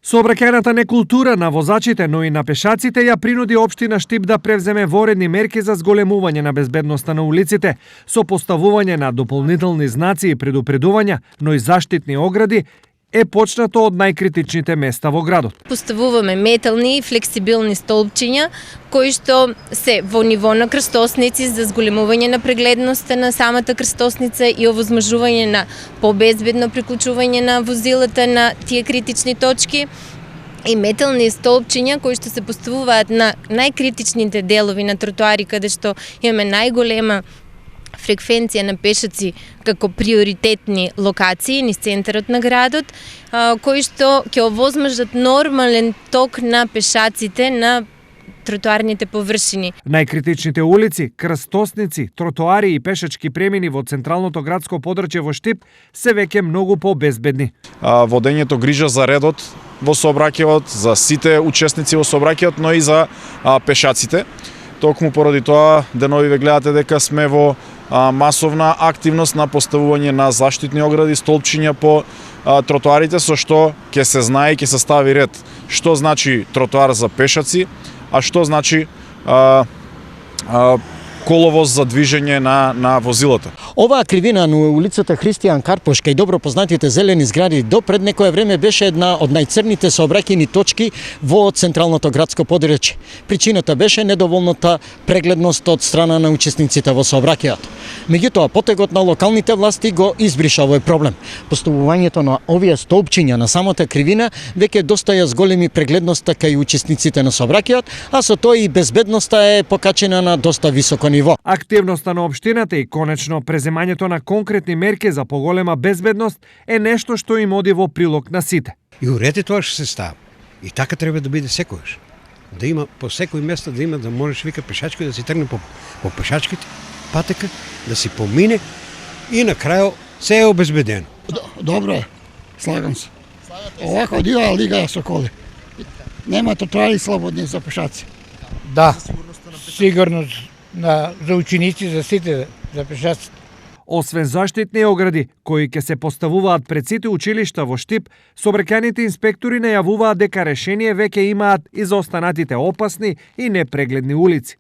Сообраќајната некултура на возачите, но и на пешаците ја принуди општина Штип да превземе воредни мерки за зголемување на безбедноста на улиците, со поставување на дополнителни знаци и предупредувања, но и заштитни огради, е почнато од најкритичните места во градот. Поставуваме метални и флексибилни столбчиња кои што се во ниво на крстосници за зголемување на прегледноста на самата крстосница и овозможување на побезбедно приклучување на возилата на тие критични точки, и метални столбчиња кои што се поставуваат на најкритичните делови на тротоари каде што имаме најголема фреквенција на пешаци како приоритетни локации низ центарот на градот, кои што ќе овозможат нормален ток на пешаците на тротоарните површини. Најкритичните улици, крстосници, тротоари и пешачки премини во централното градско подрачје во Штип се веќе многу побезбедни. Водењето грижа за редот во сообраќајот, за сите учесници во сообраќајот, но и за пешаците. Токму поради тоа, денови ве гледате дека сме во масовна активност на поставување на заштитни огради, столбчиња по тротоарите, со што ќе се знае и ќе се стави ред што значи тротоар за пешаци, а што значи коловоз за движење на возилата. Оваа кривина на улицата Христијан Карпошка и добро познатите зелени згради до пред некое време беше една од најцрните сообраќајни точки во централното градско подрачје. Причината беше недоволната прегледност од страна на учесниците во сообраќајот. Меѓутоа, потегот на локалните власти го избриша овој проблем. Поставувањето на овие столбчиња на самата кривина веќе доста ја зголеми прегледноста кај учесниците на сообраќајот, а со тоа и безбедноста е покачена на доста високо ниво. Активноста на општината и конечно преземањето на конкретни мерки за поголема безбедност е нешто што им оди во прилог на сите. И уред тоа што се става. И така треба да биде секогаш. Да има по секој место да можеш вика пешачки да си тргне по пешачките патека, да си помине и на крајот се е обезбедено. Добро е, слагам се. Овако од ова лига со коли. Нема тротоари слободни за пешаци. Да, сигурно за ученици, за сите, за пешаците. Освен заштитни огради, кои ќе се поставуваат пред сите училишта во Штип, сообраќајните инспектори најавуваат дека решение веќе имаат и за останатите опасни и непрегледни улици.